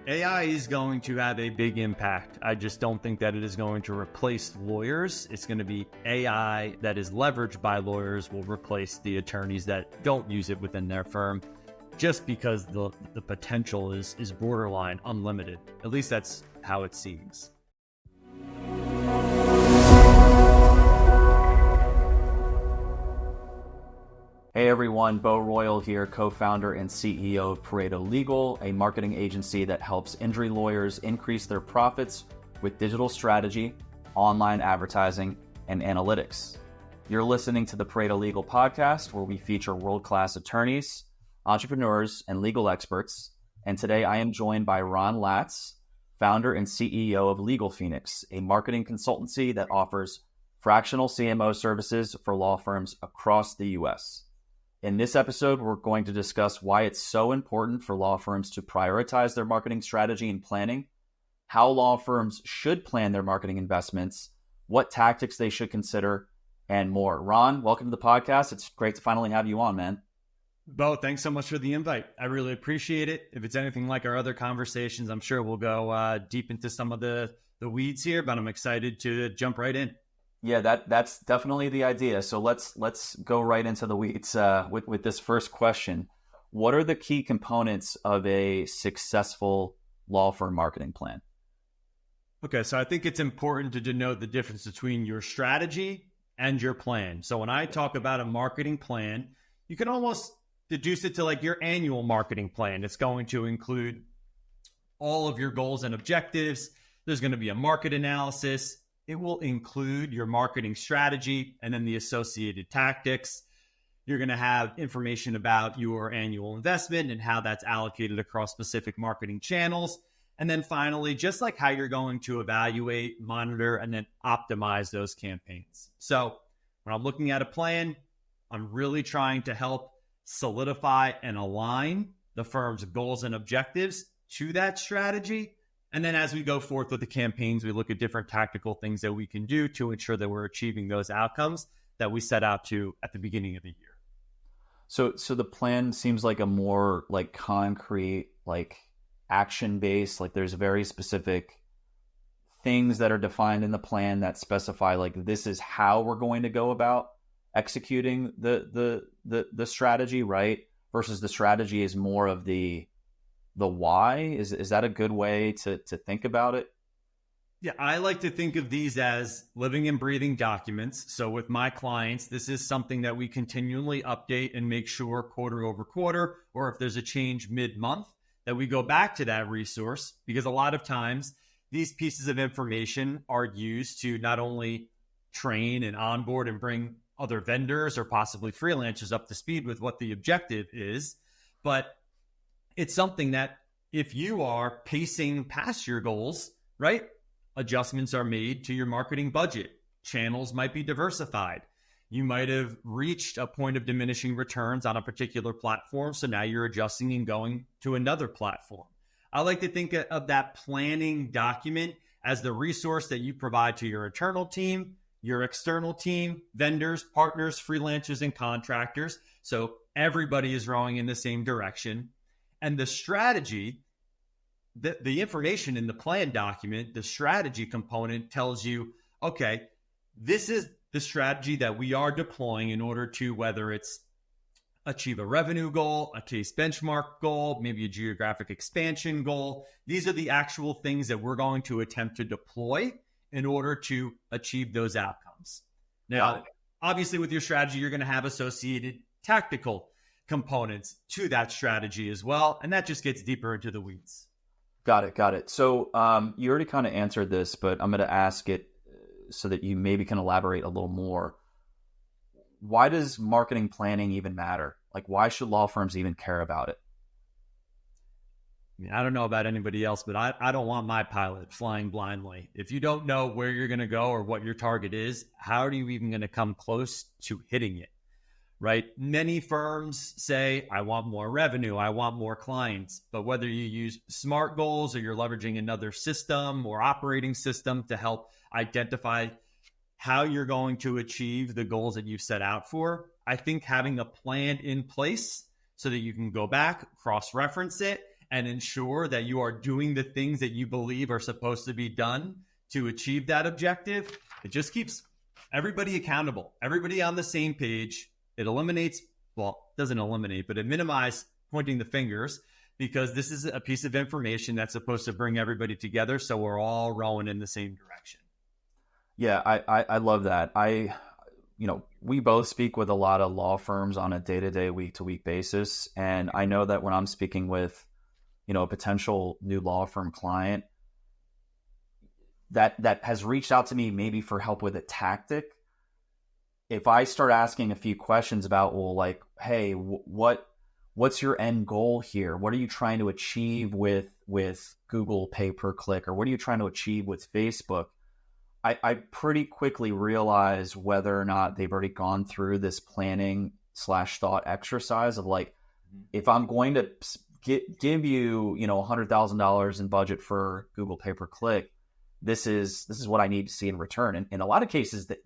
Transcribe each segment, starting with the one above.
AI is going to have a big impact. I just don't think that it is going to replace lawyers. It's going to be AI that is leveraged by lawyers will replace the attorneys that don't use it within their firm, just because the potential is borderline unlimited. At least that's how it seems. Hey everyone, Bo Royal here, co-founder and CEO of Pareto Legal, a marketing agency that helps injury lawyers increase their profits with digital strategy, online advertising, and analytics. You're listening to the Pareto Legal Podcast, where we feature world-class attorneys, entrepreneurs, and legal experts. And today I am joined by Ron Latz, founder and CEO of LegalFenix, a marketing consultancy that offers fractional CMO services for law firms across the U.S. In this episode, we're going to discuss why it's so important for law firms to prioritize their marketing strategy and planning, how law firms should plan their marketing investments, what tactics they should consider, and more. Ron, welcome to the podcast. It's great to finally have you on, man. Bo, thanks so much for the invite. I really appreciate it. If it's anything like our other conversations, I'm sure we'll go deep into some of the weeds here, but I'm excited to jump right in. Yeah, that's definitely the idea. So let's go right into the weeds with this first question. What are the key components of a successful law firm marketing plan? Okay, so I think it's important to denote the difference between your strategy and your plan. So when I talk about a marketing plan, you can almost deduce it to like your annual marketing plan. It's going to include all of your goals and objectives. There's going to be a market analysis. It will include your marketing strategy and then the associated tactics. You're going to have information about your annual investment and how that's allocated across specific marketing channels. And then finally, just like how you're going to evaluate, monitor, and then optimize those campaigns. So when I'm looking at a plan, I'm really trying to help solidify and align the firm's goals and objectives to that strategy. And then as we go forth with the campaigns, we look at different tactical things that we can do to ensure that we're achieving those outcomes that we set out to at the beginning of the year. So the plan seems like a more like concrete, like action-based, like there's very specific things that are defined in the plan that specify like this is how we're going to go about executing the strategy, right? Versus the strategy is more of the why. Is that a good way to think about it? Yeah, I like to think of these as living and breathing documents. So with my clients, this is something that we continually update and make sure quarter over quarter, or if there's a change mid-month, that we go back to that resource, because a lot of times these pieces of information are used to not only train and onboard and bring other vendors or possibly freelancers up to speed with what the objective is, but it's something that if you are pacing past your goals, right, adjustments are made to your marketing budget. Channels might be diversified. You might have reached a point of diminishing returns on a particular platform, so now you're adjusting and going to another platform. I like to think of that planning document as the resource that you provide to your internal team, your external team, vendors, partners, freelancers, and contractors. So everybody is rowing in the same direction. And the strategy, the information in the plan document, the strategy component tells you, okay, this is the strategy that we are deploying in order to, whether it's achieve a revenue goal, a case benchmark goal, maybe a geographic expansion goal. These are the actual things that we're going to attempt to deploy in order to achieve those outcomes. Now, obviously with your strategy, you're going to have associated tactical components to that strategy as well. And that just gets deeper into the weeds. Got it. So you already kind of answered this, but I'm going to ask it so that you maybe can elaborate a little more. Why does marketing planning even matter? Like, why should law firms even care about it? I mean, I don't know about anybody else, but I don't want my pilot flying blindly. If you don't know where you're going to go or what your target is, how are you even going to come close to hitting it? Right? Many firms say, I want more revenue, I want more clients. But whether you use SMART goals or you're leveraging another system or operating system to help identify how you're going to achieve the goals that you've set out for, I think having a plan in place so that you can go back, cross-reference it, and ensure that you are doing the things that you believe are supposed to be done to achieve that objective, it just keeps everybody accountable, everybody on the same page. It eliminates, well, doesn't eliminate, but it minimizes pointing the fingers, because this is a piece of information that's supposed to bring everybody together, so we're all rowing in the same direction. Yeah, I love that. We both speak with a lot of law firms on a day-to-day, week-to-week basis. And I know that when I'm speaking with, a potential new law firm client that has reached out to me maybe for help with a tactic, if I start asking a few questions about, well, like, hey, what's your end goal here? What are you trying to achieve with Google pay-per-click, or what are you trying to achieve with Facebook? I pretty quickly realize whether or not they've already gone through this planning/thought exercise of, like, if I'm going to give you, $100,000 in budget for Google pay-per-click, this is what I need to see in return. And in a lot of cases, the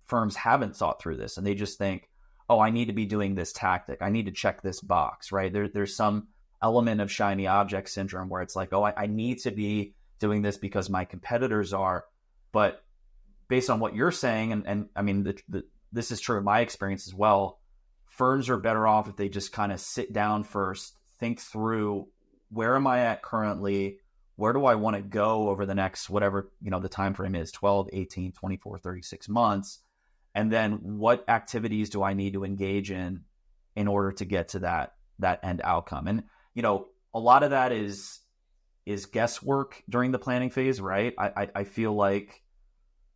firms haven't thought through this, and they just think, oh, I need to be doing this tactic. I need to check this box, right? There's some element of shiny object syndrome where it's like, oh, I need to be doing this because my competitors are. But based on what you're saying, and I mean, this is true in my experience as well, firms are better off if they just kind of sit down first, think through, where am I at currently? Where do I want to go over the next, whatever, the time frame is, 12, 18, 24, 36 months? And then what activities do I need to engage in order to get to that end outcome? And, a lot of that is guesswork during the planning phase, right? I feel like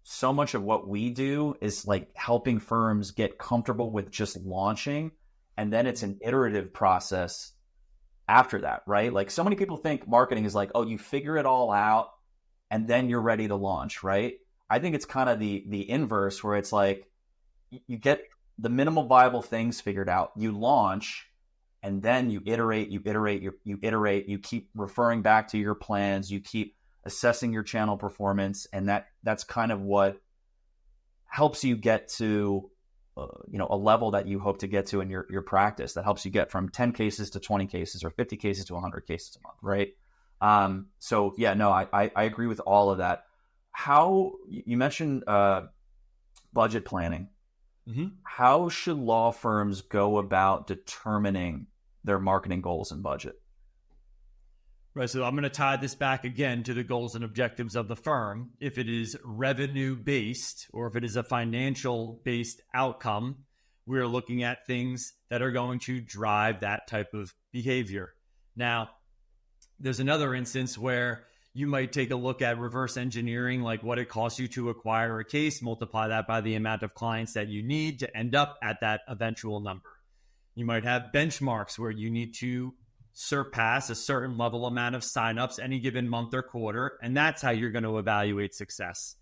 so much of what we do is like helping firms get comfortable with just launching. And then it's an iterative process after that, right? Like, so many people think marketing is like, oh, you figure it all out and then you're ready to launch, right? I think it's kind of the inverse, where it's like you get the minimal viable things figured out, you launch, and then you iterate, you keep referring back to your plans, you keep assessing your channel performance, and that's kind of what helps you get to a level that you hope to get to in your practice, that helps you get from 10 cases to 20 cases or 50 cases to 100 cases a month, right? So yeah, no, I agree with all of that. How you mentioned budget planning. Mm-hmm. How should law firms go about determining their marketing goals and budget? Right. So I'm going to tie this back again to the goals and objectives of the firm. If it is revenue based, or if it is a financial based outcome, we're looking at things that are going to drive that type of behavior. Now, there's another instance where you might take a look at reverse engineering, like what it costs you to acquire a case, multiply that by the amount of clients that you need to end up at that eventual number. You might have benchmarks where you need to surpass a certain level amount of signups any given month or quarter, and that's how you're going to evaluate success.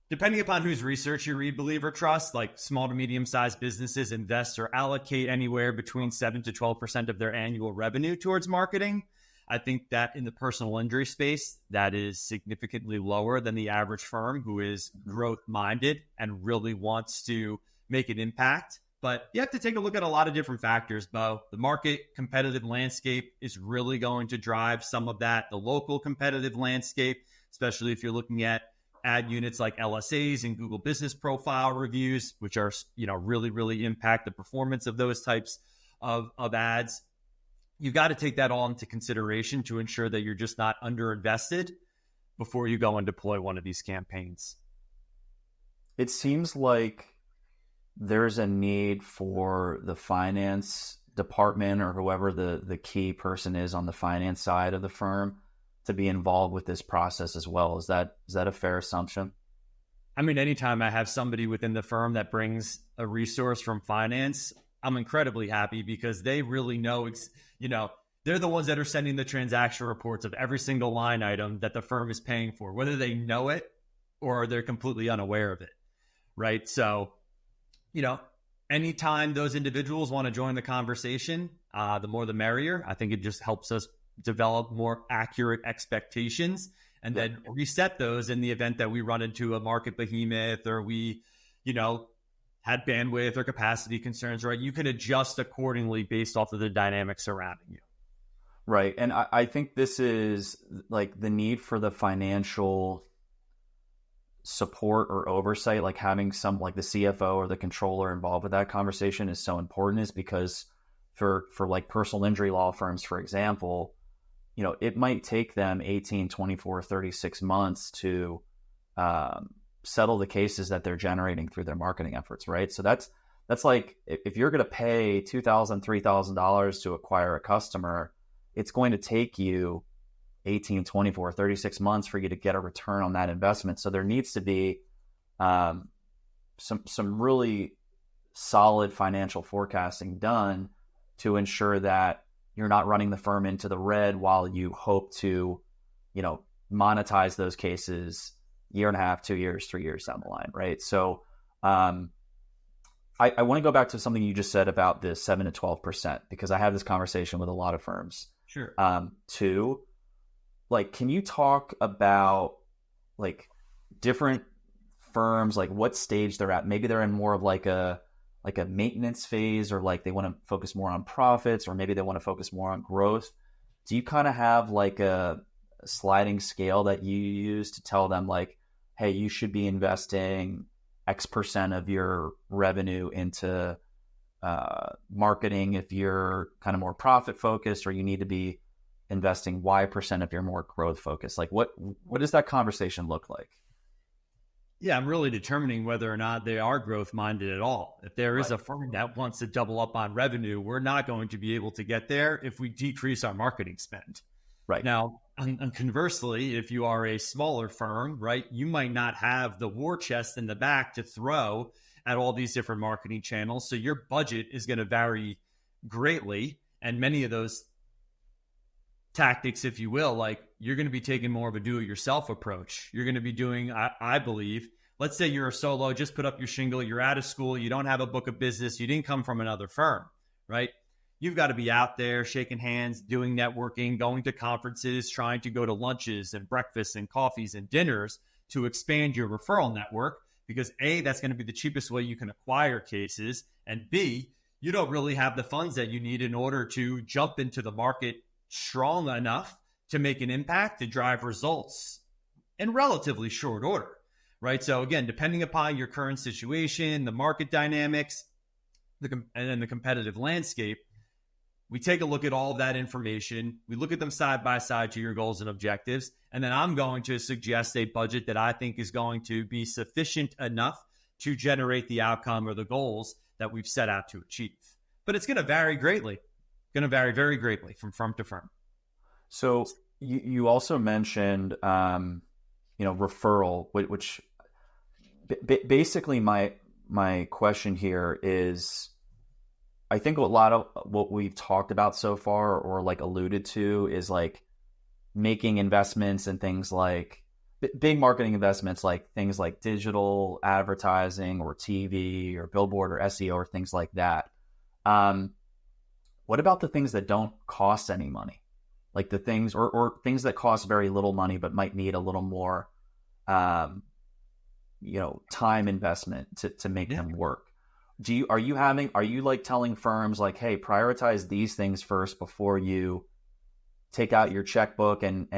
Depending upon whose research you read, believe or trust, like small to medium-sized businesses invest or allocate anywhere between 7 to 12% of their annual revenue towards marketing. I think that in the personal injury space, that is significantly lower than the average firm who is growth-minded and really wants to make an impact. But you have to take a look at a lot of different factors, Bo. The market competitive landscape is really going to drive some of that. The local competitive landscape, especially if you're looking at ad units like LSAs and Google Business Profile reviews, which are, really, really impact the performance of those types of ads. You've got to take that all into consideration to ensure that you're just not underinvested before you go and deploy one of these campaigns. It seems like there's a need for the finance department, or whoever the key person is on the finance side of the firm, to be involved with this process as well. Is that a fair assumption? I mean, anytime I have somebody within the firm that brings a resource from finance, I'm incredibly happy, because they really know, they're the ones that are sending the transaction reports of every single line item that the firm is paying for, whether they know it or they're completely unaware of it, right? So, anytime those individuals want to join the conversation, the more the merrier. I think it just helps us develop more accurate expectations and then reset those in the event that we run into a market behemoth, or we, had bandwidth or capacity concerns, right? You can adjust accordingly based off of the dynamics surrounding you. Right. And I think this is like the need for the financial support or oversight, like having some like the CFO or the controller involved with that conversation is so important, is because for like personal injury law firms, for example, it might take them 18, 24, 36 months to settle the cases that they're generating through their marketing efforts, right? So that's like, if you're going to pay $2,000, $3,000 to acquire a customer, it's going to take you 18, 24, 36 months for you to get a return on that investment. So there needs to be some really solid financial forecasting done to ensure that you're not running the firm into the red while you hope to, monetize those cases year and a half, 2 years, 3 years down the line, right? So I want to go back to something you just said about the 7 to 12%, because I have this conversation with a lot of firms. Sure. Too, like, can you talk about like different firms, like what stage they're at? Maybe they're in more of like a maintenance phase, or like they want to focus more on profits, or maybe they want to focus more on growth. Do you kind of have like a sliding scale that you use to tell them like, hey, you should be investing X% of your revenue into marketing if you're kind of more profit focused, or you need to be investing Y% if you're more growth focused? Like what does that conversation look like? Yeah, I'm really determining whether or not they are growth minded at all. If there is a firm that wants to double up on revenue, we're not going to be able to get there if we decrease our marketing spend. Right. Now, and conversely, if you are a smaller firm, right, you might not have the war chest in the back to throw at all these different marketing channels. So your budget is going to vary greatly. And many of those tactics, if you will, like you're going to be taking more of a do-it-yourself approach. You're going to be doing, I believe, let's say you're a solo, just put up your shingle, you're out of school, you don't have a book of business, you didn't come from another firm, right? You've got to be out there shaking hands, doing networking, going to conferences, trying to go to lunches and breakfasts and coffees and dinners to expand your referral network, because A, that's going to be the cheapest way you can acquire cases, and B, you don't really have the funds that you need in order to jump into the market strong enough to make an impact, to drive results in relatively short order, right? So again, depending upon your current situation, the market dynamics, and then the competitive landscape, we take a look at all of that information. We look at them side by side to your goals and objectives. And then I'm going to suggest a budget that I think is going to be sufficient enough to generate the outcome or the goals that we've set out to achieve. But it's going to vary greatly. Going to vary very greatly from firm to firm. So you also mentioned, referral, which basically my question here is, I think a lot of what we've talked about so far, or like alluded to, is like making investments in things like big marketing investments, like things like digital advertising or TV or billboard or SEO or things like that. What about the things that don't cost any money? Like the things or things that cost very little money but might need a little more time investment to make them work. Are you like telling firms like, hey, prioritize these things first before you take out your checkbook and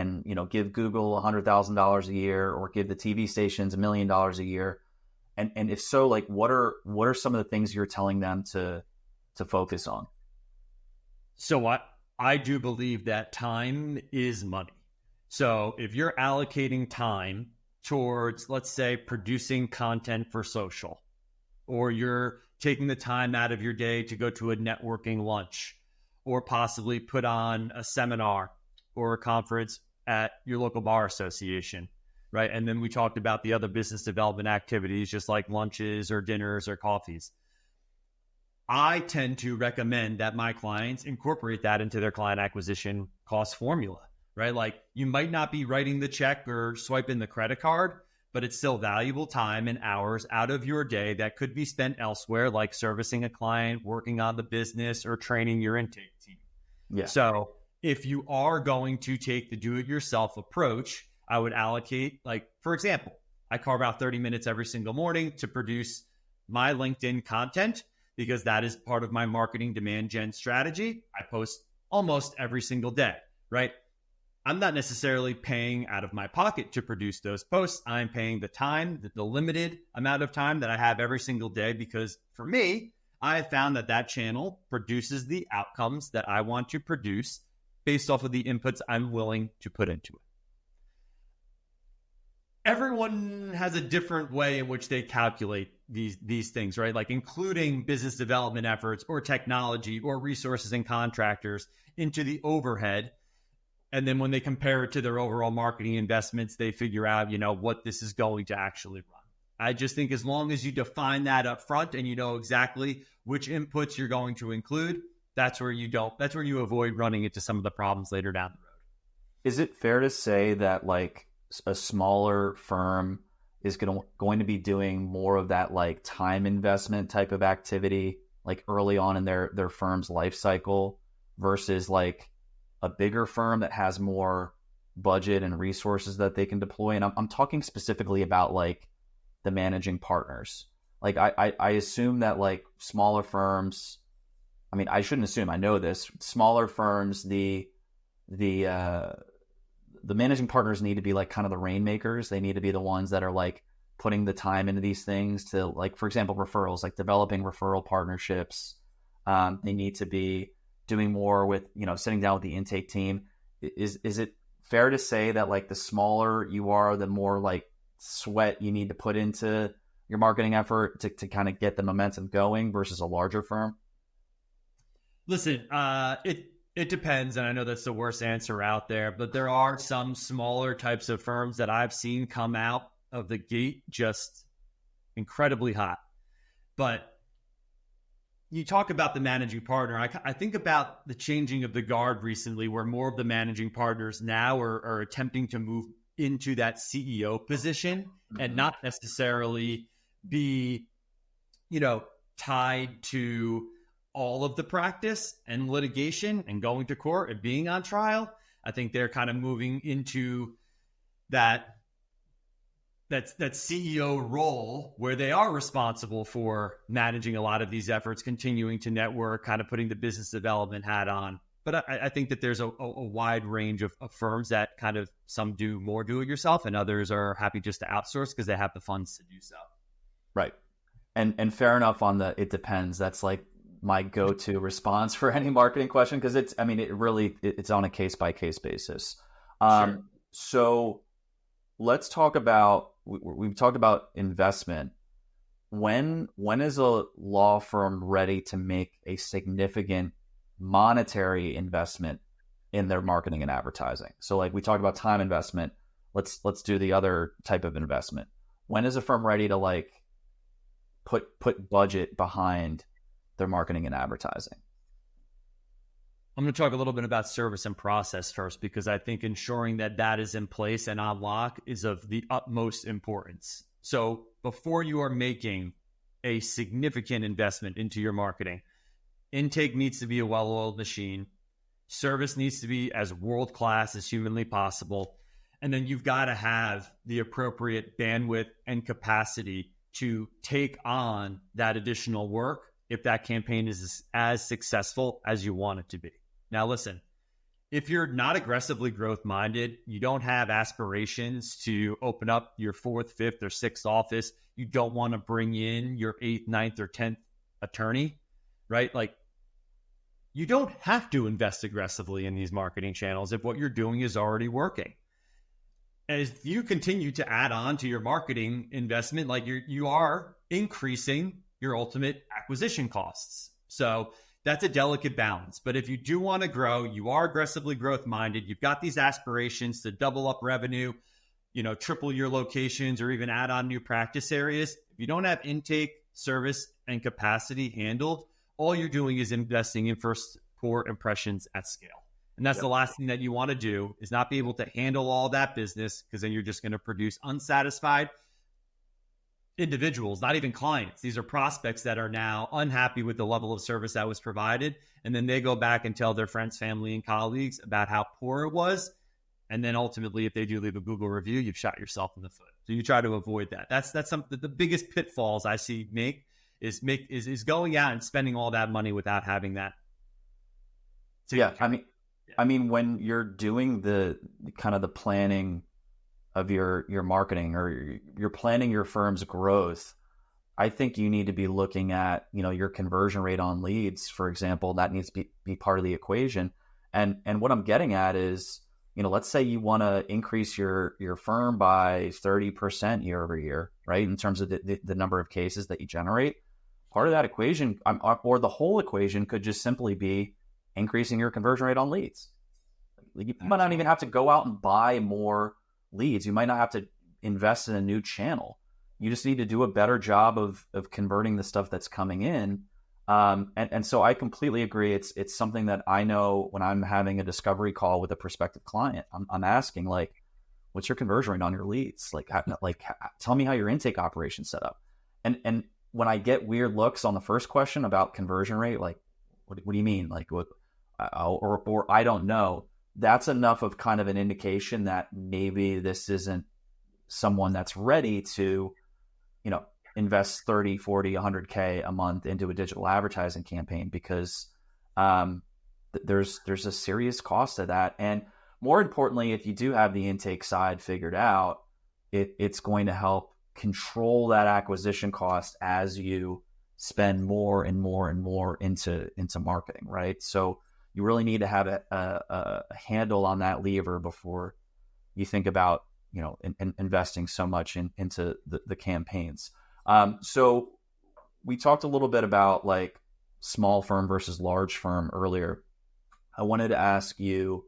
give Google $100,000 a year, or give the TV stations $1 million a year? And if so, like what are some of the things you're telling them to focus on? So I do believe that time is money. So if you're allocating time towards, let's say, producing content for social, or you're taking the time out of your day to go to a networking lunch, or possibly put on a seminar or a conference at your local bar association, right? And then we talked about the other business development activities, just like lunches or dinners or coffees. I tend to recommend that my clients incorporate that into their client acquisition cost formula, right? Like you might not be writing the check or swiping the credit card, but it's still valuable time and hours out of your day that could be spent elsewhere, like servicing a client, working on the business, or training your intake team. Yeah. So if you are going to take the do-it-yourself approach, I would allocate, like, for example, I carve out 30 minutes every single morning to produce my LinkedIn content, because that is part of my marketing demand gen strategy. I post almost every single day, right? I'm not necessarily paying out of my pocket to produce those posts. I'm paying the time, the limited amount of time that I have every single day, because for me, I have found that channel produces the outcomes that I want to produce based off of the inputs I'm willing to put into it. Everyone has a different way in which they calculate these things, right? Like including business development efforts or technology or resources and contractors into the overhead. And then when they compare it to their overall marketing investments, they figure out, what this is going to actually run. I just think as long as you define that up front and you know exactly which inputs you're going to include, that's where you avoid running into some of the problems later down the road. Is it fair to say that like a smaller firm is going to be doing more of that like time investment type of activity like early on in their firm's life cycle versus like a bigger firm that has more budget and resources that they can deploy? And I'm talking specifically about like the managing partners. Like I assume that like smaller firms, I mean, I shouldn't assume, I know this, smaller firms, the managing partners need to be like kind of the rainmakers. They need to be the ones that are like putting the time into these things to, like, for example, referrals, like developing referral partnerships. They need to be doing more with, sitting down with the intake team. Is it fair to say that like the smaller you are, the more like sweat you need to put into your marketing effort to kind of get the momentum going versus a larger firm? Listen, it depends, and I know that's the worst answer out there, but there are some smaller types of firms that I've seen come out of the gate just incredibly hot. But you talk about the managing partner. I think about the changing of the guard recently, where more of the managing partners now are attempting to move into that CEO position and not necessarily be, tied to all of the practice and litigation and going to court and being on trial. I think they're kind of moving into that CEO role where they are responsible for managing a lot of these efforts, continuing to network, kind of putting the business development hat on. But I think that there's a wide range of firms that kind of, some do more do it yourself and others are happy just to outsource because they have the funds to do so. Right. And fair enough on the, it depends. That's like my go-to response for any marketing question, because it's on a case-by-case basis. Sure. So let's talk about, we've talked about investment. When is a law firm ready to make a significant monetary investment in their marketing and advertising? So like we talked about time investment, let's do the other type of investment. When is a firm ready to like put budget behind their marketing and advertising? I'm going to talk a little bit about service and process first, because I think ensuring that is in place and on lock is of the utmost importance. So before you are making a significant investment into your marketing, intake needs to be a well-oiled machine. Service needs to be as world-class as humanly possible. And then you've got to have the appropriate bandwidth and capacity to take on that additional work if that campaign is as successful as you want it to be. Now, listen, if you're not aggressively growth-minded, you don't have aspirations to open up your 4th, 5th, or 6th office, you don't want to bring in your 8th, 9th, or 10th attorney, right? Like, you don't have to invest aggressively in these marketing channels if what you're doing is already working. As you continue to add on to your marketing investment, like you are increasing your ultimate acquisition costs. So that's a delicate balance. But if you do want to grow, you are aggressively growth minded, you've got these aspirations to double up revenue, triple your locations or even add on new practice areas. If you don't have intake, service, and capacity handled, all you're doing is investing in first poor impressions at scale. And that's the last thing that you want to do, is not be able to handle all that business, because then you're just going to produce unsatisfied individuals, not even clients. These are prospects that are now unhappy with the level of service that was provided. And then they go back and tell their friends, family, and colleagues about how poor it was. And then ultimately, if they do leave a Google review, you've shot yourself in the foot. So you try to avoid that. That's some the biggest pitfalls I see is going out and spending all that money without having that. Yeah, I mean, when you're doing the kind of the planning of your marketing, or you're planning your firm's growth, I think you need to be looking at, your conversion rate on leads, for example. That needs to be part of the equation. And what I'm getting at is, let's say you want to increase your firm by 30% year over year, right? In terms of the number of cases that you generate. Part of that equation, or the whole equation, could just simply be increasing your conversion rate on leads. You might not even have to go out and buy more leads. You might not have to invest in a new channel. You just need to do a better job of converting the stuff that's coming in. And so I completely agree. It's something that I know when I'm having a discovery call with a prospective client. I'm asking, like, what's your conversion rate on your leads? Tell me how your intake operation's set up. And when I get weird looks on the first question about conversion rate, like, what do you mean? Like, what? Or I don't know. That's enough of kind of an indication that maybe this isn't someone that's ready to, invest 30, 40, 100K a month into a digital advertising campaign, because there's a serious cost to that. And more importantly, if you do have the intake side figured out, it's going to help control that acquisition cost as you spend more and more and more into marketing, right? So you really need to have a handle on that lever before you think about, investing so much into the campaigns. So we talked a little bit about like small firm versus large firm earlier. I wanted to ask you,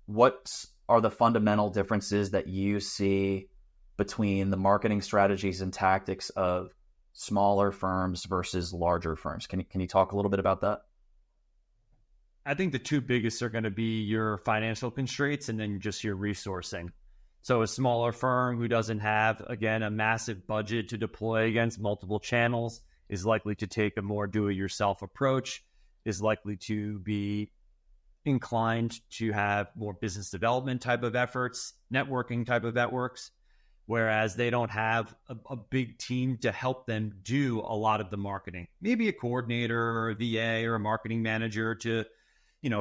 what are the fundamental differences that you see between the marketing strategies and tactics of smaller firms versus larger firms? Can you talk a little bit about that? I think the two biggest are going to be your financial constraints and then just your resourcing. So a smaller firm who doesn't have, again, a massive budget to deploy against multiple channels is likely to take a more do-it-yourself approach, is likely to be inclined to have more business development type of efforts, networking type of networks, whereas they don't have a big team to help them do a lot of the marketing. Maybe a coordinator or a VA or a marketing manager to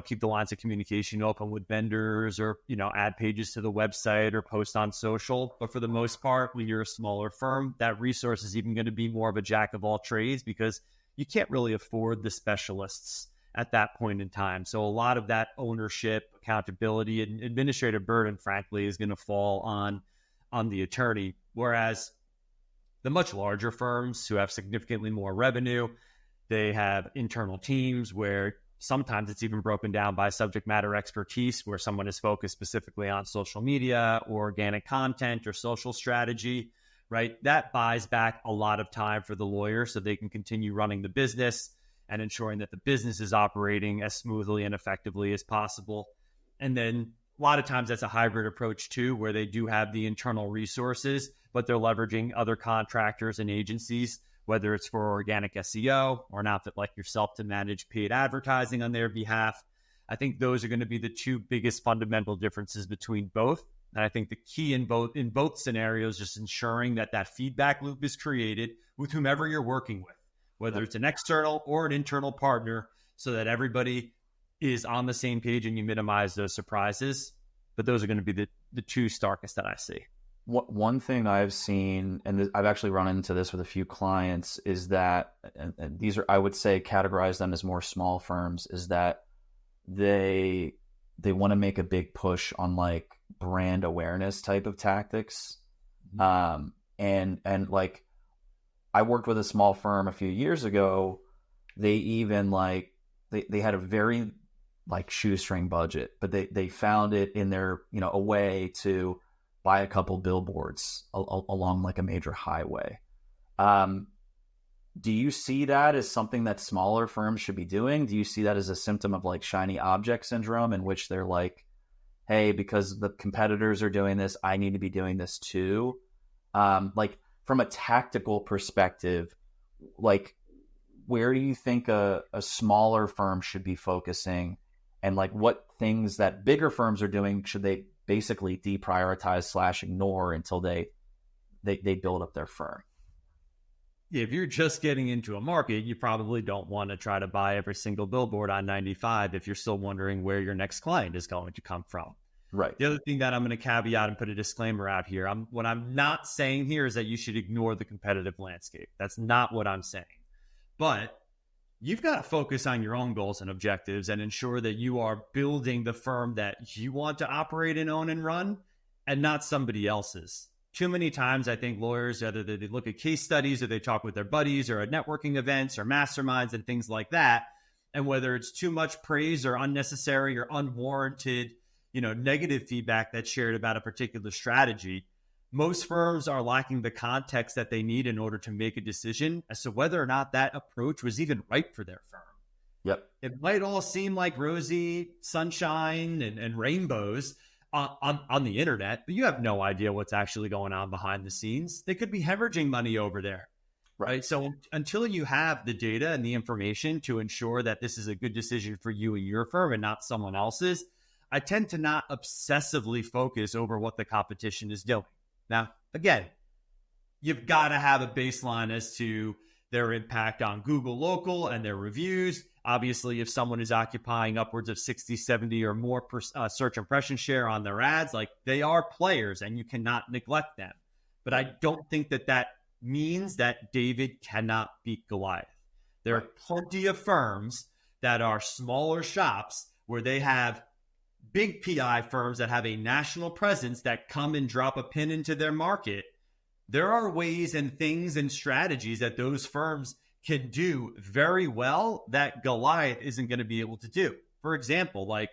keep the lines of communication open with vendors, or, add pages to the website or post on social. But for the most part, when you're a smaller firm, that resource is even going to be more of a jack of all trades, because you can't really afford the specialists at that point in time. So a lot of that ownership, accountability, and administrative burden, frankly, is going to fall on the attorney. Whereas the much larger firms who have significantly more revenue, they have internal teams where sometimes it's even broken down by subject matter expertise, where someone is focused specifically on social media or organic content or social strategy, right? That buys back a lot of time for the lawyer so they can continue running the business and ensuring that the business is operating as smoothly and effectively as possible. And then a lot of times that's a hybrid approach too, where they do have the internal resources, but they're leveraging other contractors and agencies, whether it's for organic SEO or an outfit like yourself to manage paid advertising on their behalf. I think those are going to be the two biggest fundamental differences between both. And I think the key in both scenarios, just ensuring that feedback loop is created with whomever you're working with, whether it's an external or an internal partner, so that everybody is on the same page and you minimize those surprises. But those are going to be the two starkest that I see. One thing I've seen, and I've actually run into this with a few clients, is that, and these are, I would say, categorize them as more small firms, is that they want to make a big push on like brand awareness type of tactics. And like, I worked with a small firm a few years ago. They even like, they had a very like shoestring budget, but they found it in their, a way to buy a couple billboards along like a major highway. Do you see that as something that smaller firms should be doing? Do you see that as a symptom of like shiny object syndrome, in which they're like, hey, because the competitors are doing this, I need to be doing this too? Like from a tactical perspective, like where do you think a smaller firm should be focusing, and like what things that bigger firms are doing should they basically deprioritize / ignore until they build up their firm? if you're just getting into a market, you probably don't want to try to buy every single billboard on 95 if you're still wondering where your next client is going to come from. Right. The other thing that I'm going to caveat and put a disclaimer out here, what I'm not saying here is that you should ignore the competitive landscape. That's not what I'm saying. But you've got to focus on your own goals and objectives and ensure that you are building the firm that you want to operate and own and run, and not somebody else's. Too many times, I think lawyers, whether they look at case studies or they talk with their buddies or at networking events or masterminds and things like that, and whether it's too much praise or unnecessary or unwarranted, negative feedback that's shared about a particular strategy, most firms are lacking the context that they need in order to make a decision as to whether or not that approach was even right for their firm. Yep. It might all seem like rosy sunshine and rainbows on the internet, but you have no idea what's actually going on behind the scenes. They could be hemorrhaging money over there, right? So until you have the data and the information to ensure that this is a good decision for you and your firm and not someone else's, I tend to not obsessively focus over what the competition is doing. Now, again, you've got to have a baseline as to their impact on Google Local and their reviews. Obviously, if someone is occupying upwards of 60, 70 or more search impression share on their ads, like, they are players and you cannot neglect them. But I don't think that means that David cannot beat Goliath. There are plenty of firms that are smaller shops where they have big PI firms that have a national presence that come and drop a pin into their market. There are ways and things and strategies that those firms can do very well that Goliath isn't going to be able to do. For example, like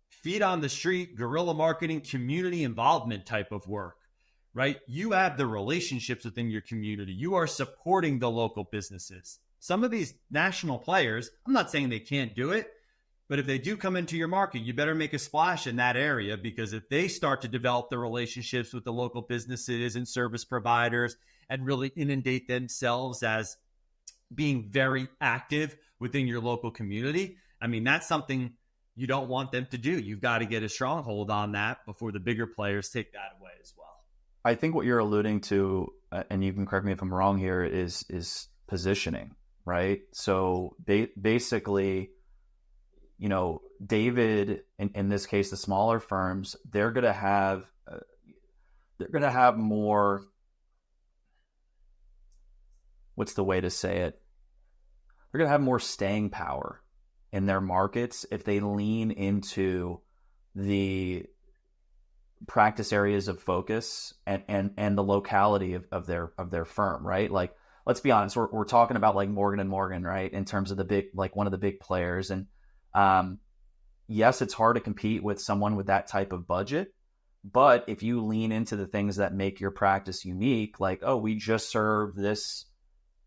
feet on the street, guerrilla marketing, community involvement type of work, right? You have the relationships within your community. You are supporting the local businesses. Some of these national players, I'm not saying they can't do it, but if they do come into your market, you better make a splash in that area, because if they start to develop the relationships with the local businesses and service providers and really inundate themselves as being very active within your local community, I mean, that's something you don't want them to do. You've got to get a stronghold on that before the bigger players take that away as well. I think what you're alluding to, and you can correct me if I'm wrong here, is positioning, right? So basically, David, in this case, the smaller firms, they're going to have more, what's the way to say it? They're going to have more staying power in their markets if they lean into the practice areas of focus and the locality of their firm, right? Like, let's be honest, we're talking about like Morgan & Morgan, right? In terms of the big, like one of the big players. And yes, it's hard to compete with someone with that type of budget, but if you lean into the things that make your practice unique, like, oh, we just serve this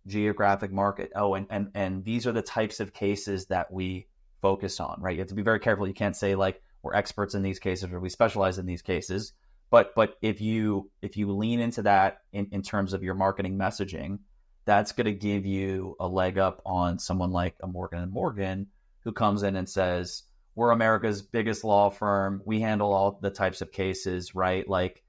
geographic market. Oh, and these are the types of cases that we focus on, right? You have to be very careful. You can't say like we're experts in these cases or we specialize in these cases. But if you lean into that in terms of your marketing messaging, that's going to give you a leg up on someone like a Morgan & Morgan who comes in and says, we're America's biggest law firm. We handle all the types of cases, right? Like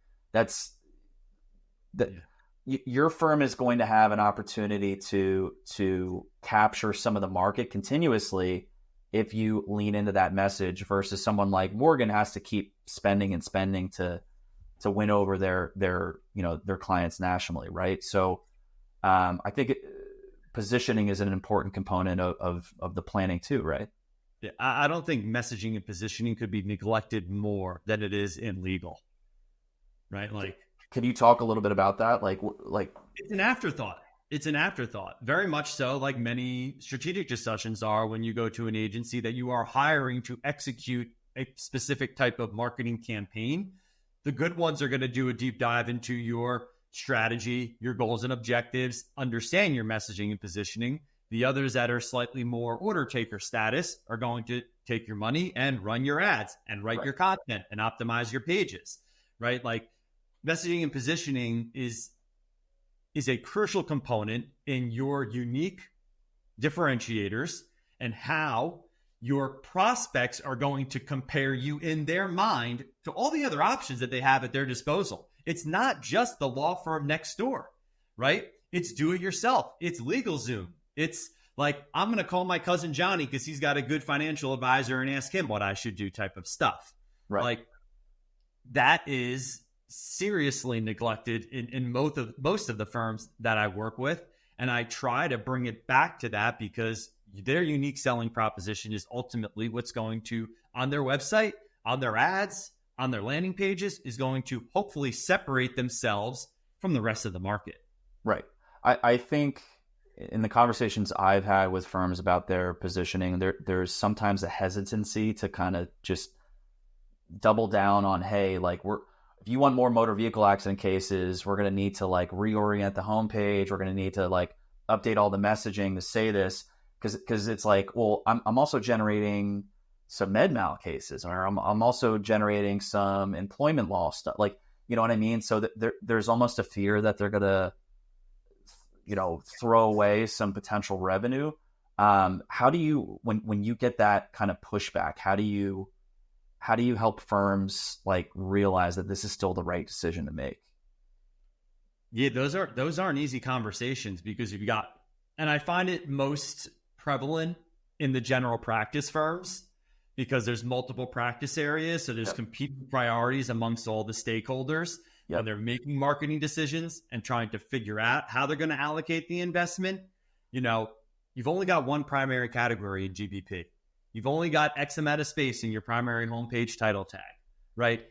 your firm is going to have an opportunity to capture some of the market continuously if you lean into that message, versus someone like Morgan has to keep spending and spending to win over their clients nationally, right? So I think positioning is an important component of the planning too, right? Yeah, I don't think messaging and positioning could be neglected more than it is in legal, right? Like, can you talk a little bit about that? Like it's an afterthought. It's an afterthought, very much so, like many strategic discussions are when you go to an agency that you are hiring to execute a specific type of marketing campaign. The good ones are going to do a deep dive into your strategy, your goals and objectives, understand your messaging and positioning. The others that are slightly more order taker status are going to take your money and run your ads and write your content and optimize your pages, right? Like, messaging and positioning is a crucial component in your unique differentiators and how your prospects are going to compare you in their mind to all the other options that they have at their disposal. It's not just the law firm next door, right? It's do it yourself. It's LegalZoom. It's like, I'm going to call my cousin Johnny because he's got a good financial advisor and ask him what I should do type of stuff. Right. Like, that is seriously neglected in most of the firms that I work with. And I try to bring it back to that because their unique selling proposition is ultimately what's going to, on their website, on their ads, on their landing pages, is going to hopefully separate themselves from the rest of the market. Right. I think in the conversations I've had with firms about their positioning, there's sometimes a hesitancy to kind of just double down on, hey, like if you want more motor vehicle accident cases, we're going to need to like reorient the homepage. We're going to need to like update all the messaging to say this because it's like, well, I'm also generating some med mal cases, or I'm also generating some employment law stuff. Like, you know what I mean? So that there's almost a fear that they're going to, throw away some potential revenue. How do you, when you get that kind of pushback, how do you help firms like realize that this is still the right decision to make? Yeah, those aren't easy conversations because and I find it most prevalent in the general practice firms because there's multiple practice areas. So there's competing priorities amongst all the stakeholders. When they're making marketing decisions and trying to figure out how they're going to allocate the investment. You've only got one primary category in GBP. You've only got X amount of space in your primary homepage title tag, right?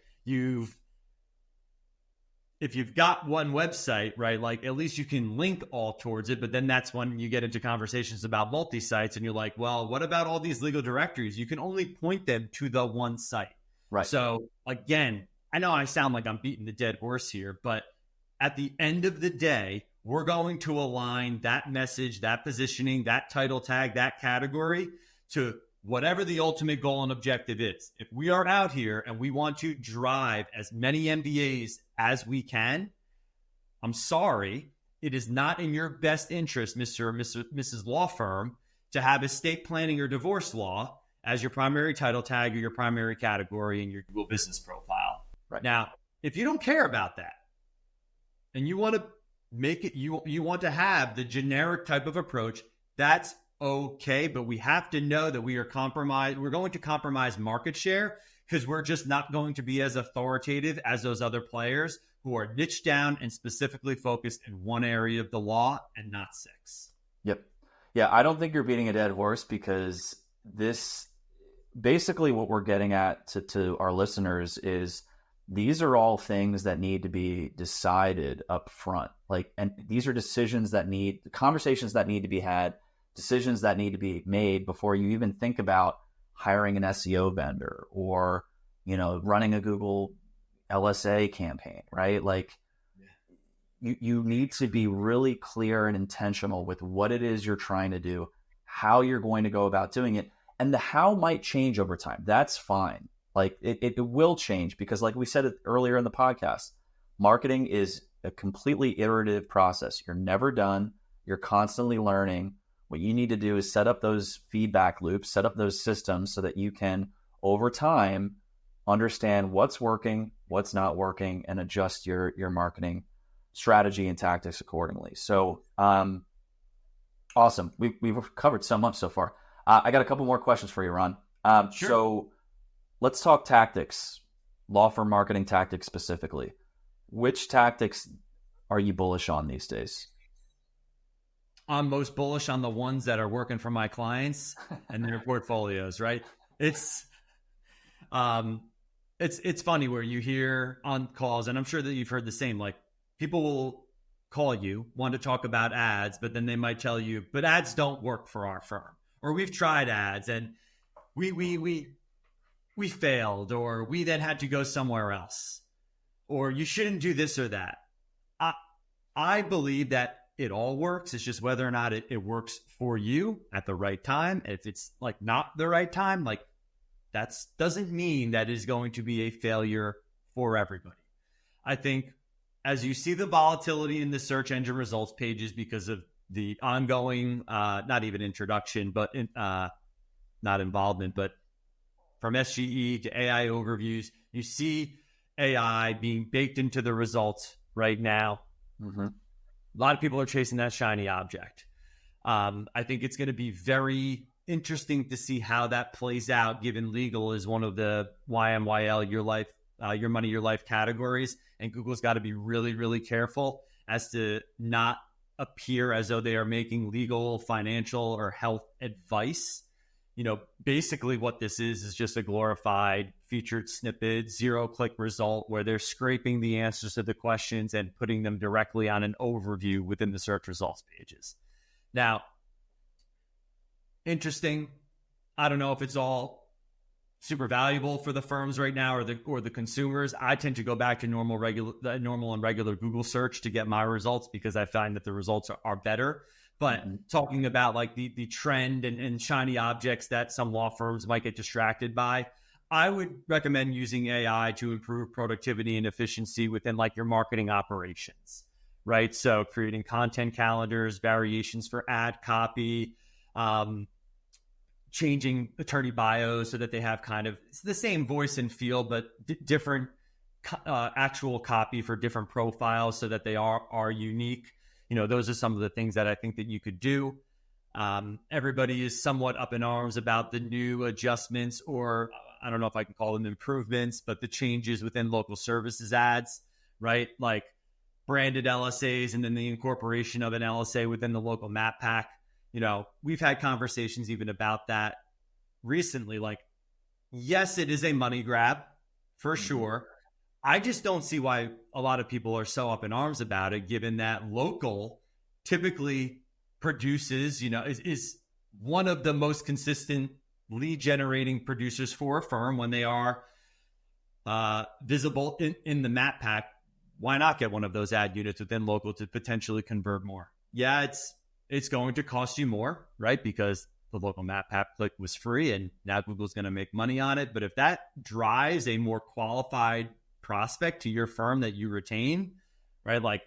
If you've got one website, right, like at least you can link all towards it, but then that's when you get into conversations about multi-sites and you're like, well, what about all these legal directories? You can only point them to the one site. Right. So again, I know I sound like I'm beating the dead horse here, but at the end of the day, we're going to align that message, that positioning, that title tag, that category to whatever the ultimate goal and objective is. If we are out here and we want to drive as many MBAs as we can, I'm sorry, it is not in your best interest, Mr. or Mrs. Law Firm, to have estate planning or divorce law as your primary title tag or your primary category in your Google business profile. Right. Now, if you don't care about that and you want to make it, you want to have the generic type of approach, that's okay. But we have to know that we're going to compromise market share because we're just not going to be as authoritative as those other players who are niched down and specifically focused in one area of the law and not six. Yep. Yeah, I don't think you're beating a dead horse because this basically what we're getting at to our listeners is these are all things that need to be decided up front. And these are conversations that need to be had, decisions that need to be made before you even think about hiring an SEO vendor or, running a Google LSA campaign, right? You need to be really clear and intentional with what it is you're trying to do, how you're going to go about doing it, and the how might change over time. That's fine. It will change because like we said earlier in the podcast, marketing is a completely iterative process. You're never done. You're constantly learning. What you need to do is set up those feedback loops, set up those systems so that you can, over time, understand what's working, what's not working, and adjust your marketing strategy and tactics accordingly. So, awesome. We've covered so much so far. I got a couple more questions for you, Ron. Sure. So let's talk tactics, law firm marketing tactics specifically. Which tactics are you bullish on these days? I'm most bullish on the ones that are working for my clients and their portfolios, right? It's funny where you hear on calls, and I'm sure that you've heard the same, like people will call you, want to talk about ads, but then they might tell you, but ads don't work for our firm, or we've tried ads and we failed, or we then had to go somewhere else, or you shouldn't do this or that. I believe that it all works. It's just whether or not it works for you at the right time. If it's like not the right time, like that doesn't mean that is going to be a failure for everybody. I think as you see the volatility in the search engine results pages because of the ongoing, not even introduction, but not involvement, but from SGE to AI overviews, you see AI being baked into the results right now. Mm-hmm. A lot of people are chasing that shiny object. I think it's going to be very interesting to see how that plays out, given legal is one of the YMYL, your money, your life categories. And Google's got to be really, really careful as to not appear as though they are making legal, financial, or health advice. Basically what this is just a glorified featured snippet, 0-click result where they're scraping the answers to the questions and putting them directly on an overview within the search results pages. Now, interesting. I don't know if it's all super valuable for the firms right now or the consumers. I tend to go back to normal and regular Google search to get my results because I find that the results are better. But talking about like the trend and shiny objects that some law firms might get distracted by, I would recommend using AI to improve productivity and efficiency within like your marketing operations, right? So creating content calendars, variations for ad copy, changing attorney bios so that they have kind of it's the same voice and feel, but different actual copy for different profiles so that they are unique. Those are some of the things that I think that you could do. Everybody is somewhat up in arms about the new adjustments, or I don't know if I can call them improvements, but the changes within local services ads, right? Like branded LSAs and then the incorporation of an LSA within the local map pack. We've had conversations even about that recently. Like, yes, it is a money grab for sure. I just don't see why a lot of people are so up in arms about it, given that local typically produces, is one of the most consistent lead generating producers for a firm when they are visible in the map pack. Why not get one of those ad units within local to potentially convert more? Yeah, it's going to cost you more, right? Because the local map pack click was free and now Google's going to make money on it. But if that drives a more qualified prospect to your firm that you retain, right? Like,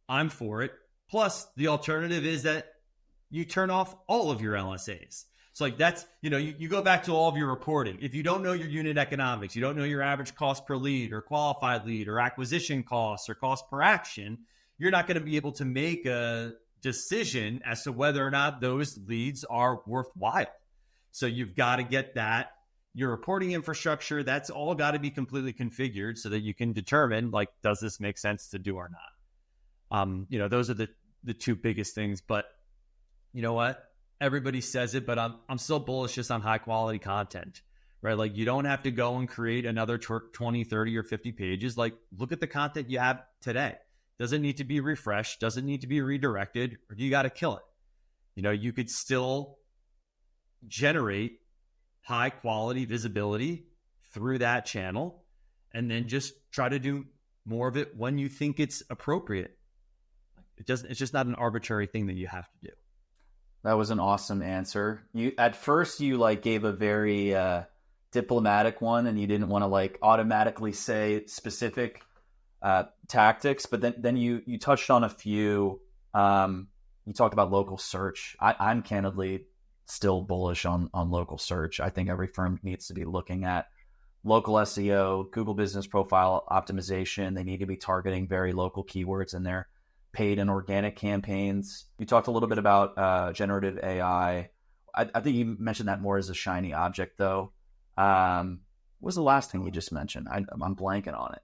I'm for it. Plus, the alternative is that you turn off all of your LSAs. So like that's, you go back to all of your reporting. If you don't know your unit economics, you don't know your average cost per lead or qualified lead or acquisition costs or cost per action, you're not going to be able to make a decision as to whether or not those leads are worthwhile. So you've got to get that. Your reporting infrastructure, that's all got to be completely configured so that you can determine, like, does this make sense to do or not? Those are the two biggest things. But you know what? Everybody says it, but I'm still bullish just on high quality content, right? Like, you don't have to go and create another 20, 30, or 50 pages. Like, look at the content you have today. Doesn't need to be refreshed, doesn't need to be redirected, or you got to kill it. You could still generate high quality visibility through that channel and then just try to do more of it when you think it's appropriate. It's just not an arbitrary thing that you have to do. That was an awesome answer. At first you gave a very diplomatic one and you didn't want to automatically say specific tactics, but then you touched on a few. You talked about local search. I'm candidly still bullish on local search. I think every firm needs to be looking at local SEO, Google Business Profile optimization. They need to be targeting very local keywords in their paid and organic campaigns. You talked a little bit about generative AI. I think you mentioned that more as a shiny object, though. What was the last thing you just mentioned? I'm blanking on it.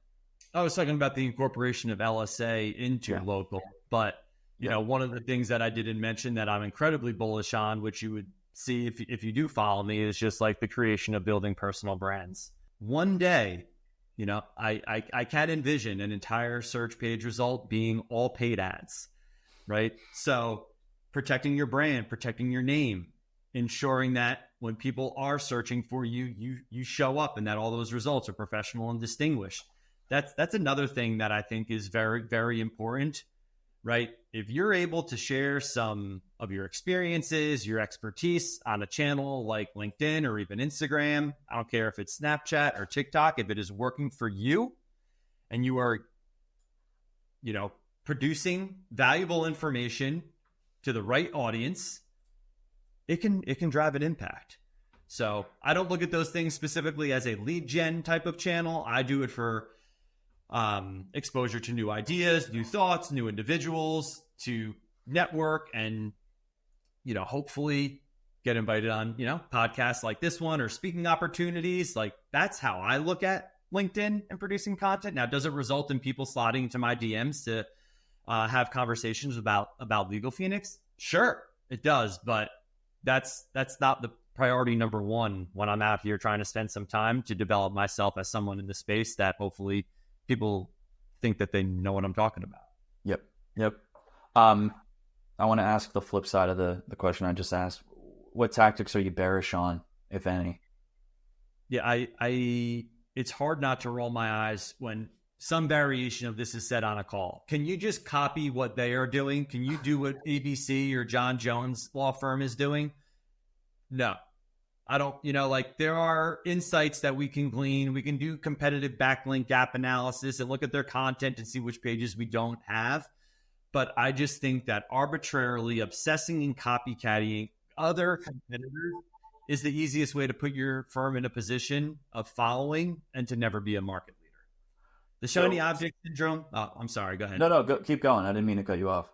I was talking about the incorporation of LSA into local, but one of the things that I didn't mention that I'm incredibly bullish on, which you would see if you do follow me, is just like the creation of building personal brands. One day, I can envision an entire search page result being all paid ads, right? So protecting your brand, protecting your name, ensuring that when people are searching for you, you show up and that all those results are professional and distinguished. That's another thing that I think is very, very important, right? If you're able to share some of your experiences, your expertise on a channel like LinkedIn or even Instagram, I don't care if it's Snapchat or TikTok, if it is working for you and you are, producing valuable information to the right audience, it can drive an impact. So I don't look at those things specifically as a lead gen type of channel. I do it for exposure to new ideas, new thoughts, new individuals, to network and, hopefully get invited on, podcasts like this one or speaking opportunities. Like, that's how I look at LinkedIn and producing content. Now, does it result in people slotting into my DMs to have conversations about LegalFenix? Sure, it does. But that's not the priority number one when I'm out here trying to spend some time to develop myself as someone in the space that hopefully people think that they know what I'm talking about. Yep. I want to ask the flip side of the question I just asked. What tactics are you bearish on, if any? Yeah, it's hard not to roll my eyes when some variation of this is said on a call. Can you just copy what they are doing? Can you do what ABC or John Jones law firm is doing? No, I don't. There are insights that we can glean. We can do competitive backlink gap analysis and look at their content and see which pages we don't have. But I just think that arbitrarily obsessing and copycatting other competitors is the easiest way to put your firm in a position of following and to never be a market leader. The shiny object syndrome. Oh, I'm sorry. Go ahead. No, keep going. I didn't mean to cut you off.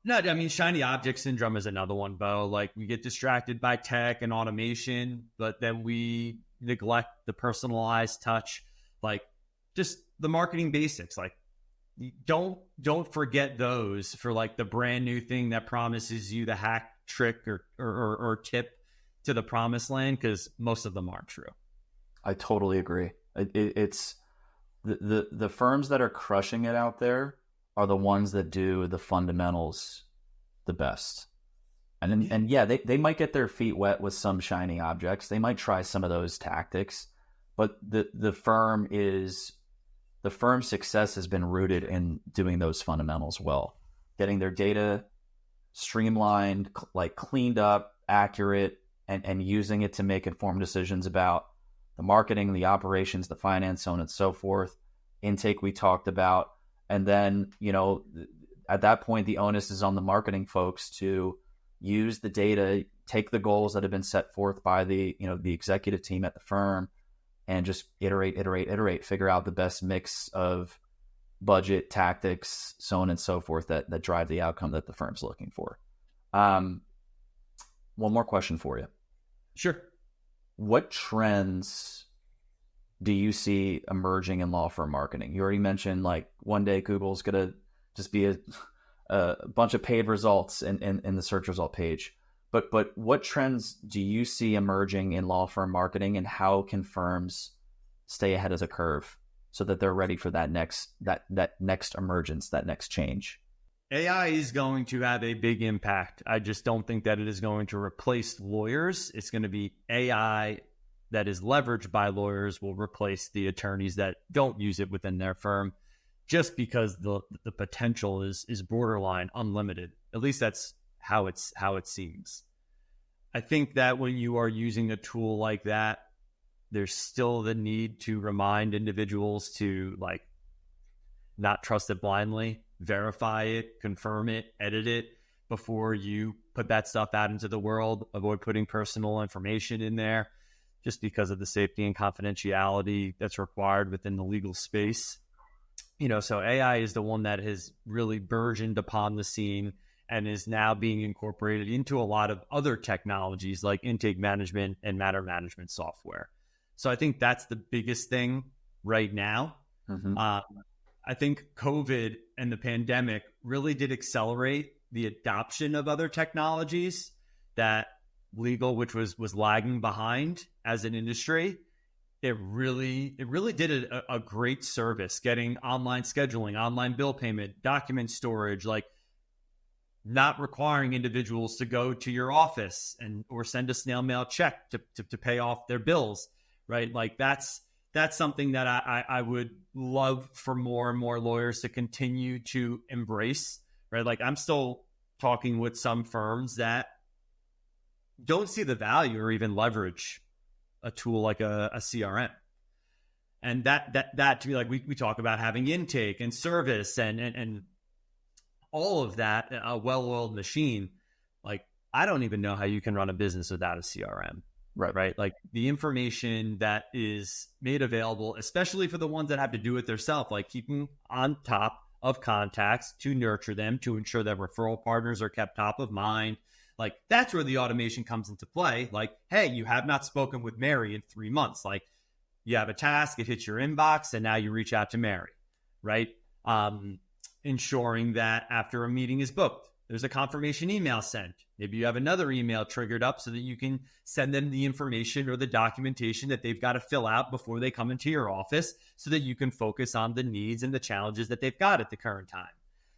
No, I mean, shiny object syndrome is another one, Bo. Like, we get distracted by tech and automation, but then we neglect the personalized touch, like just the marketing basics. Like, don't forget those for like the brand new thing that promises you the hack, trick, or tip to the promised land, because most of them aren't true. I totally agree. It's the firms that are crushing it out there are the ones that do the fundamentals the best. And yeah, they might get their feet wet with some shiny objects. They might try some of those tactics, but the firm's success has been rooted in doing those fundamentals well, getting their data streamlined, like cleaned up, accurate, and using it to make informed decisions about the marketing, the operations, the finance, so on and so forth. Intake we talked about. And then, at that point, the onus is on the marketing folks to use the data, take the goals that have been set forth by the executive team at the firm, and just iterate, figure out the best mix of budget, tactics, so on and so forth that drive the outcome that the firm's looking for. One more question for you. Sure. What trends do you see emerging in law firm marketing? You already mentioned like one day Google's going to just be a bunch of paid results in the search result page. But what trends do you see emerging in law firm marketing, and how can firms stay ahead of the curve so that they're ready for that next emergence, that next change? AI is going to have a big impact. I just don't think that it is going to replace lawyers. It's going to be AI that is leveraged by lawyers will replace the attorneys that don't use it within their firm, just because the potential is borderline unlimited. At least that's how it seems. I think that when you are using a tool like that, there's still the need to remind individuals to like not trust it blindly, verify it, confirm it, edit it before you put that stuff out into the world. Avoid putting personal information in there, just because of the safety and confidentiality that's required within the legal space. So AI is the one that has really burgeoned upon the scene and is now being incorporated into a lot of other technologies like intake management and matter management software. So I think that's the biggest thing right now. Mm-hmm. I think COVID and the pandemic really did accelerate the adoption of other technologies that legal, which was lagging behind as an industry. It really did a great service getting online scheduling, online bill payment, document storage, like not requiring individuals to go to your office or send a snail mail check to pay off their bills, right? Like that's something that I would love for more and more lawyers to continue to embrace, right? Like, I'm still talking with some firms that don't see the value or even leverage a tool like a CRM. And that to me, like we talk about having intake and service and all of that, a well-oiled machine. Like, I don't even know how you can run a business without a CRM. Right. Like, the information that is made available, especially for the ones that have to do it themselves, like keeping on top of contacts to nurture them, to ensure that referral partners are kept top of mind. Like, that's where the automation comes into play. Like, hey, you have not spoken with Mary in 3 months. Like, you have a task, it hits your inbox, and now you reach out to Mary, right? Ensuring that after a meeting is booked, there's a confirmation email sent. Maybe you have another email triggered up so that you can send them the information or the documentation that they've got to fill out before they come into your office, so that you can focus on the needs and the challenges that they've got at the current time.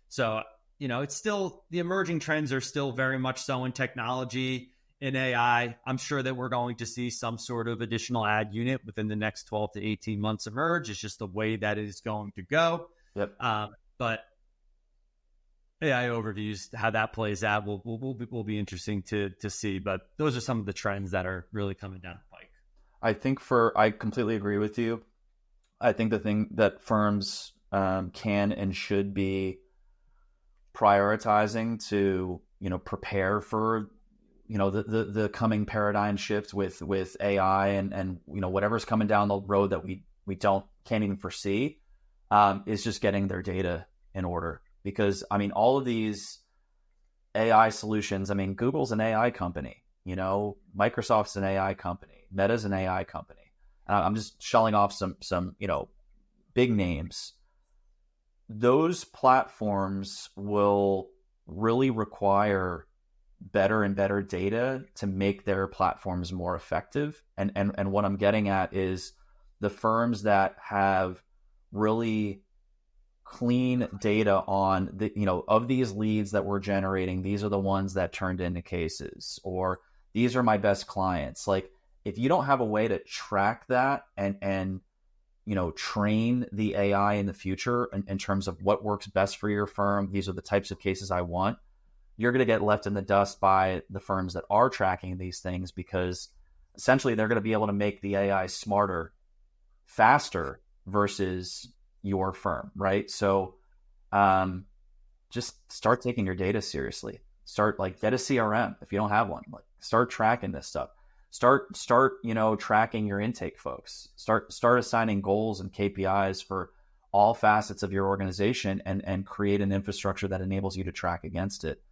So, it's still, the emerging trends are still very much so in technology, in AI. I'm sure that we're going to see some sort of additional ad unit within the next 12 to 18 months emerge. It's just the way that it is going to go. Yep. But AI overviews, how that plays out will be interesting to see. But those are some of the trends that are really coming down the pike. I completely agree with you. I think the thing that firms can and should be prioritizing to, prepare for, the coming paradigm shift with AI and whatever's coming down the road that we can't even foresee, is just getting their data in order. Because all of these AI solutions, Google's an AI company, Microsoft's an AI company, Meta's an AI company. I'm just shelling off some big names. Those platforms will really require better and better data to make their platforms more effective. And what I'm getting at is the firms that have really clean data on the, of these leads that we're generating, these are the ones that turned into cases, or these are my best clients. Like, if you don't have a way to track that and train the AI in the future in terms of what works best for your firm, these are the types of cases I want, you're going to get left in the dust by the firms that are tracking these things, because essentially they're going to be able to make the AI smarter, faster versus your firm, right? So just start taking your data seriously. Get a CRM if you don't have one. Start tracking this stuff. Start tracking your intake folks. Start assigning goals and KPIs for all facets of your organization, and create an infrastructure that enables you to track against it.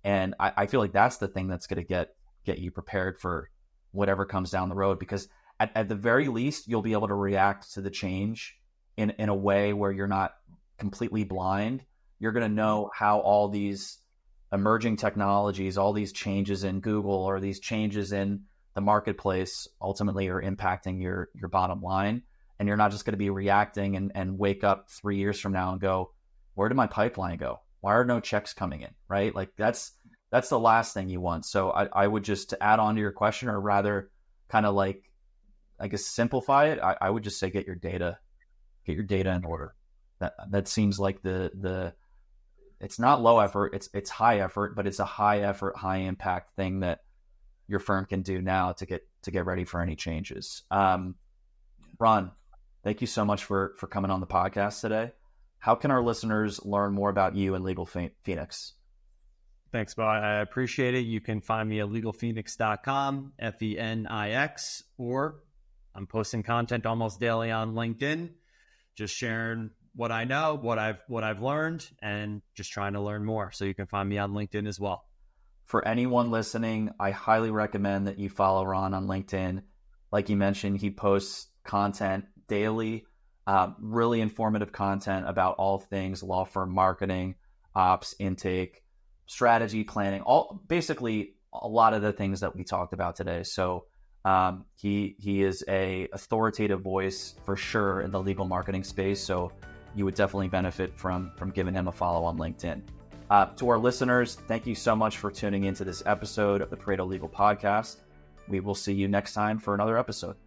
And I feel like that's the thing that's going to get you prepared for whatever comes down the road, because at the very least, you'll be able to react to the change in a way where you're not completely blind. You're going to know how all these emerging technologies, all these changes in Google or these changes in the marketplace ultimately are impacting your bottom line. And you're not just going to be reacting and wake up 3 years from now and go, where did my pipeline go? Why are no checks coming in, right? Like, that's the last thing you want. So I would just, to add on to your question, or rather kind of like, I guess, simplify it, I would just say get your data in order. That seems like the it's not low effort, it's high effort, but it's a high effort, high impact thing that your firm can do now to get ready for any changes. Ron, thank you so much for coming on the podcast today. How can our listeners learn more about you and LegalFenix? Thanks, Bo. I appreciate it. You can find me at LegalFenix.com, FENIX, or I'm posting content almost daily on LinkedIn, just sharing what I know, what I've learned, and just trying to learn more. So you can find me on LinkedIn as well. For anyone listening, I highly recommend that you follow Ron on LinkedIn. Like you mentioned, he posts content daily, really informative content about all things law firm marketing, ops, intake, strategy, planning, basically a lot of the things that we talked about today. So he is a authoritative voice for sure in the legal marketing space. So you would definitely benefit from giving him a follow on LinkedIn. To our listeners, thank you so much for tuning into this episode of the Pareto Legal Podcast. We will see you next time for another episode.